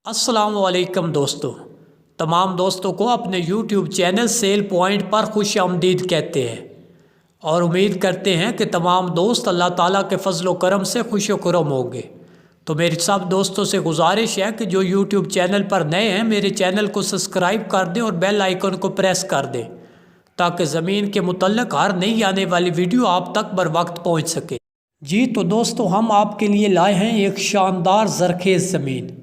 अस्सलाम वालेकुम दोस्तों। तमाम दोस्तों को अपने YouTube चैनल सेल पॉइंट पर खुश आमदीद कहते हैं और उम्मीद करते हैं कि तमाम दोस्त अल्लाह ताला के फजल व करम से खुश व खुरम होंगे। तो मेरी सब दोस्तों से गुजारिश है कि जो YouTube चैनल पर नए हैं मेरे चैनल को सब्सक्राइब कर दें और बेल आइकन को प्रेस कर दें ताकि ज़मीन के मुतल्लिक़ हर नई आने वाली वीडियो आप तक बर वक्त पहुँच सके। जी तो दोस्तों, हम आपके लिए लाए हैं एक शानदार ज़रखेज़ ज़मीन।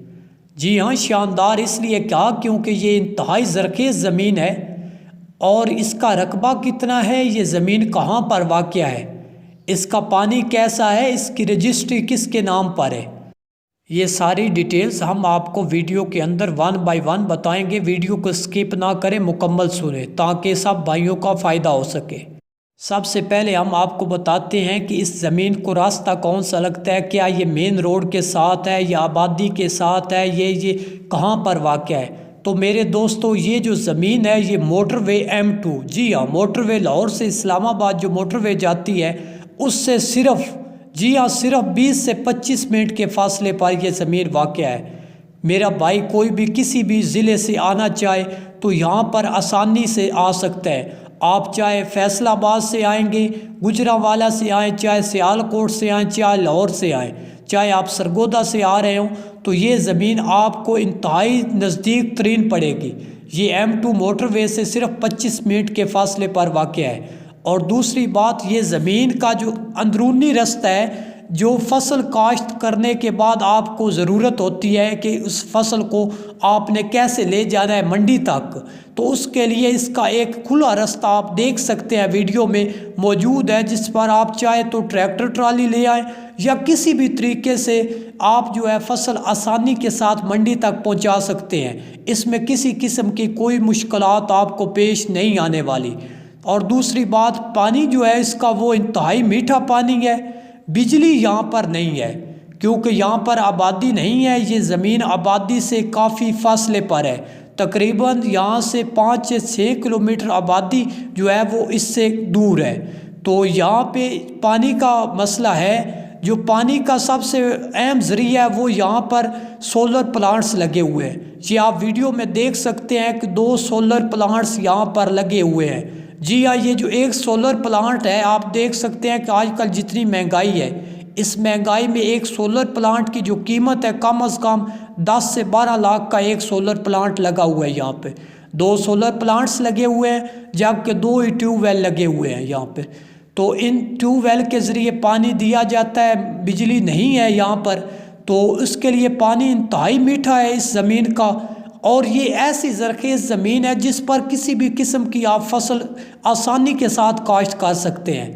जी हाँ, शानदार इसलिए क्या क्योंकि ये इंतहाई ज़रखेज़ ज़मीन है। और इसका रकबा कितना है, ये ज़मीन कहाँ पर वाक़या है, इसका पानी कैसा है, इसकी रजिस्ट्री किसके नाम पर है, ये सारी डिटेल्स हम आपको वीडियो के अंदर वन बाय वन बताएंगे। वीडियो को स्किप ना करें, मुकम्मल सुने ताकि सब भाइयों का फ़ायदा हो सके। सबसे पहले हम आपको बताते हैं कि इस ज़मीन को रास्ता कौन सा लगता है, क्या ये मेन रोड के साथ है या आबादी के साथ है, ये कहाँ पर वाक़या है। तो मेरे दोस्तों, ये जो ज़मीन है ये मोटरवे M2, जी हाँ, मोटरवे लाहौर से इस्लामाबाद जो मोटरवे जाती है उससे सिर्फ, जी हाँ, सिर्फ 20 से 25 मिनट के फासले पर यह ज़मीन वाक़या है। मेरा भाई कोई भी किसी भी ज़िले से आना चाहे तो यहाँ पर आसानी से आ सकता है। आप चाहे फैसलाबाद से आएंगे, गुजरांवाला से आएँ, चाहे सियालकोट से आएँ, चाहे लाहौर से आएँ, चाहे आप सरगोदा से आ रहे हों, तो ये ज़मीन आपको इंतहाई नज़दीक तरीन पड़ेगी। ये M2 मोटरवे से सिर्फ 25 मिनट के फासले पर वाक़या है। और दूसरी बात, ये ज़मीन का जो अंदरूनी रास्ता है, जो फसल काश्त करने के बाद आपको ज़रूरत होती है कि उस फसल को आपने कैसे ले जाना है मंडी तक, तो उसके लिए इसका एक खुला रास्ता आप देख सकते हैं वीडियो में मौजूद है, जिस पर आप चाहे तो ट्रैक्टर ट्राली ले आएँ या किसी भी तरीके से आप जो है फसल आसानी के साथ मंडी तक पहुंचा सकते हैं। इसमें किसी किस्म की कोई मुश्किलात आपको पेश नहीं आने वाली। और दूसरी बात, पानी जो है इसका वो इंतहाई मीठा पानी है। बिजली यहाँ पर नहीं है क्योंकि यहाँ पर आबादी नहीं है, ये ज़मीन आबादी से काफ़ी फासले पर है। तकरीबन यहाँ से 5 से 6 किलोमीटर आबादी जो है वो इससे दूर है। तो यहाँ पे पानी का मसला है। जो पानी का सबसे अहम ज़रिया है वो यहाँ पर सोलर प्लांट्स लगे हुए हैं। जी आप वीडियो में देख सकते हैं कि 2 सोलर प्लांट्स यहाँ पर लगे हुए हैं। जी हाँ, ये जो एक सोलर प्लांट है, आप देख सकते हैं कि आजकल जितनी महंगाई है, इस महंगाई में एक सोलर प्लांट की जो कीमत है कम से कम 10 से 12 लाख का एक सोलर प्लांट लगा हुआ है। यहाँ पे 2 सोलर प्लांट्स लगे हुए हैं, जबकि 2 ही ट्यूबवेल लगे हुए हैं यहाँ पे। तो इन ट्यूबवेल के ज़रिए पानी दिया जाता है, बिजली नहीं है यहाँ पर, तो इसके लिए पानी इंतहाई मीठा है इस ज़मीन का। और ये ऐसी ज़रखेज़ ज़मीन है जिस पर किसी भी किस्म की आप फसल आसानी के साथ काश्त कर सकते हैं।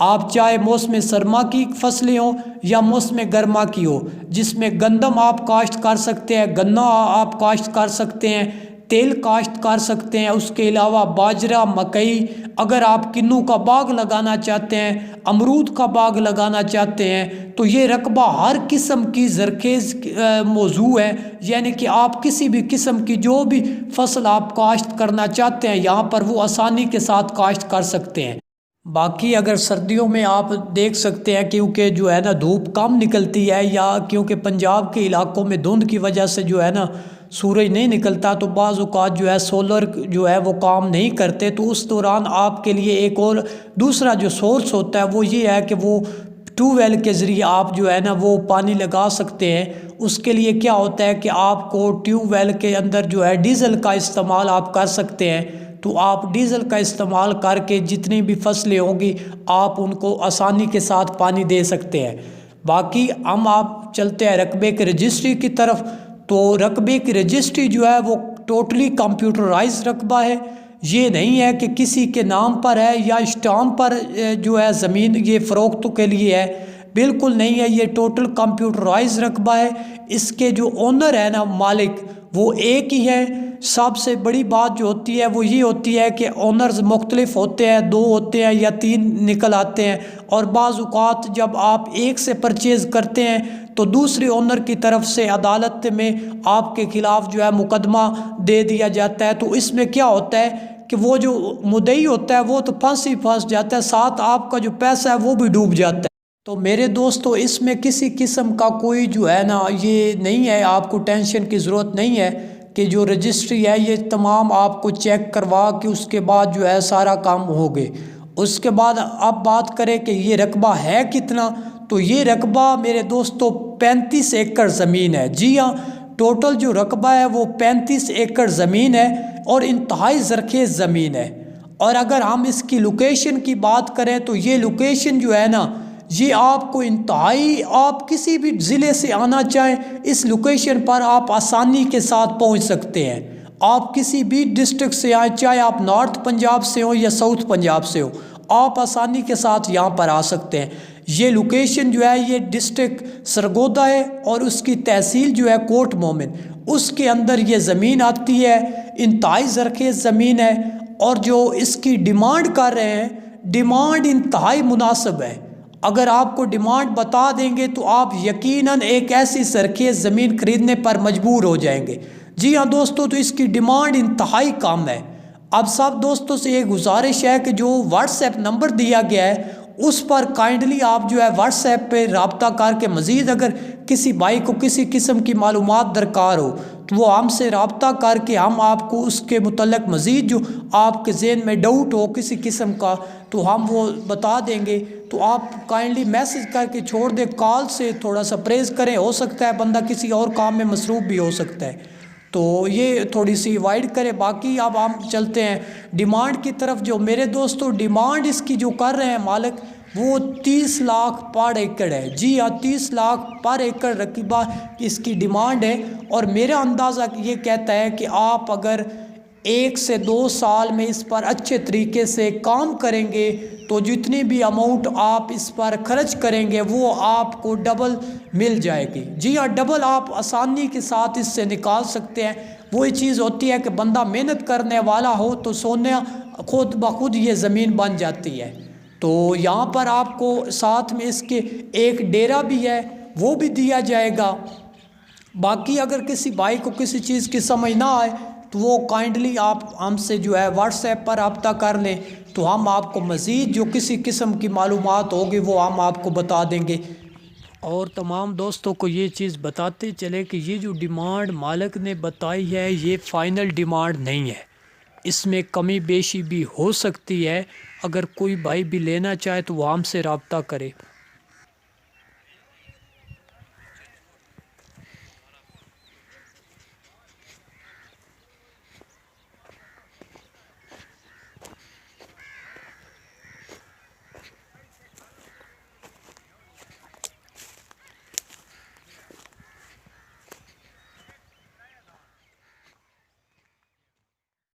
आप चाहे मौसम सरमा की फसलें हो या मौसम गर्मा की हो, जिसमें गंदम आप काश्त कर सकते हैं, गन्ना आप काश्त कर सकते हैं, तेल काश्त कर सकते हैं। उसके अलावा बाजरा, मकई, अगर आप किन्नू का बाग लगाना चाहते हैं, अमरूद का बाग लगाना चाहते हैं, तो ये रकबा हर किस्म की ज़रखेज़ मौजू है। यानी कि आप किसी भी किस्म की जो भी फसल आप काश्त करना चाहते हैं यहाँ पर वो आसानी के साथ काश्त कर सकते हैं। बाकी अगर सर्दियों में आप देख सकते हैं, क्योंकि जो है ना धूप कम निकलती है, या क्योंकि पंजाब के इलाकों में धुंध की वजह से जो है ना सूरज नहीं निकलता, तो बाज़ औक़ात जो है सोलर जो है वो काम नहीं करते। तो उस दौरान आपके लिए एक और दूसरा जो सोर्स होता है वो ये है कि वो ट्यूबवेल के ज़रिए आप जो है ना वो पानी लगा सकते हैं। उसके लिए क्या होता है कि आपको ट्यूबवेल के अंदर जो है डीज़ल का इस्तेमाल आप कर सकते हैं। तो आप डीज़ल का इस्तेमाल करके जितनी भी फसलें होंगी आप उनको आसानी के साथ पानी दे सकते हैं। बाकी हम आप चलते हैं रकबे की रजिस्ट्री की तरफ। तो रकबे की रजिस्ट्री जो है वो टोटली कंप्यूटराइज रकबा है। ये नहीं है कि किसी के नाम पर है या स्टाम्प पर जो है ज़मीन ये फ़रोख्त के लिए है, बिल्कुल नहीं है। ये टोटल कंप्यूटराइज रकबा है। इसके जो ओनर है ना, मालिक, वो एक ही है। सबसे बड़ी बात जो होती है वो ये होती है कि ओनर्स मुख्तलिफ होते हैं, 2 होते हैं या 3 निकल आते हैं। और बाज़ औक़ात जब आप एक से परचेज़ करते हैं तो दूसरे ओनर की तरफ से अदालत में आपके ख़िलाफ़ जो है मुकदमा दे दिया जाता है। तो इसमें क्या होता है कि वो जो मुद्दई होता है वो तो फंस जाता है, साथ आपका जो पैसा है वो भी डूब जाता है। तो मेरे दोस्तों इसमें किसी किस्म का कोई जो है ना ये नहीं है, आपको टेंशन की ज़रूरत नहीं है कि जो रजिस्ट्री है ये तमाम आपको चेक करवा के उसके बाद जो है सारा काम हो गए। उसके बाद अब बात करें कि ये रकबा है कितना, तो ये रकबा मेरे दोस्तों 35 एकड़ ज़मीन है। जी हाँ, टोटल जो रकबा है वो 35 एकड़ ज़मीन है और इंतहाई ज़रख़ेज़ ज़मीन है। और अगर हम इसकी लोकेशन की बात करें तो ये लोकेशन जो है ना ये आपको इंतहाई, आप किसी भी ज़िले से आना चाहें इस लोकेशन पर आप आसानी के साथ पहुंच सकते हैं। आप किसी भी डिस्ट्रिक्ट से आए, चाहे आप नॉर्थ पंजाब से हो या साउथ पंजाब से हो, आप आसानी के साथ यहाँ पर आ सकते हैं। ये लोकेशन जो है ये डिस्ट्रिक्ट सरगोदा है और उसकी तहसील जो है कोट मोमिन, उसके अंदर ये ज़मीन आती है। इंतहाई ज़रख़ेज़ ज़मीन है और जो इसकी डिमांड कर रहे हैं, डिमांड इंतहाई मुनासिब है। अगर आपको डिमांड बता देंगे तो आप यकीनन एक ऐसी ज़रख़ेज़ ज़मीन खरीदने पर मजबूर हो जाएंगे। जी हाँ दोस्तों, तो इसकी डिमांड इंतहाई कम है। अब सब दोस्तों से एक गुजारिश है कि जो व्हाट्सएप नंबर दिया गया है उस पर काइंडली आप जो है व्हाट्सएप पे रब्ता करके मज़ीद अगर किसी भाई को किसी किस्म की मालूमात दरकार हो तो वो हमसे रब्ता करके हम आपको उसके मुतल्लिक मज़ीद जो आपके ज़हन में डाउट हो किसी किस्म का तो हम वो बता देंगे। तो आप काइंडली मैसेज करके छोड़ दें, कॉल से थोड़ा सा परहेज़ करें, हो सकता है बंदा किसी और काम में मसरूफ़ भी हो सकता है, तो ये थोड़ी सी अवॉइड करें। बाकी अब हम चलते हैं डिमांड की तरफ। जो मेरे दोस्तों डिमांड इसकी जो कर रहे हैं मालिक वो 30 लाख पर एकड़ है। जी हाँ, 30 लाख पर एकड़ रकबा इसकी डिमांड है। और मेरा अंदाज़ा ये कहता है कि आप अगर 1 से 2 साल में इस पर अच्छे तरीके से काम करेंगे तो जितनी भी अमाउंट आप इस पर खर्च करेंगे वो आपको डबल मिल जाएगी। जी हाँ, डबल आप आसानी के साथ इससे निकाल सकते हैं। वही चीज़ होती है कि बंदा मेहनत करने वाला हो तो सोना खुद ब खुद ये ज़मीन बन जाती है। तो यहाँ पर आपको साथ में इसके एक डेरा भी है वो भी दिया जाएगा। बाकी अगर किसी भाई को किसी चीज़ की समझ ना आए तो वो काइंडली आप हमसे जो है व्हाट्सएप पर रब्ता कर लें, तो हम आपको मज़ीद जो किसी किस्म की मालूमात होगी वो हम आपको बता देंगे। और तमाम दोस्तों को ये चीज़ बताते चले कि ये जो डिमांड मालिक ने बताई है ये फ़ाइनल डिमांड नहीं है, इसमें कमी बेशी भी हो सकती है। अगर कोई भाई भी लेना चाहे तो वो हमसे रब्ता करे।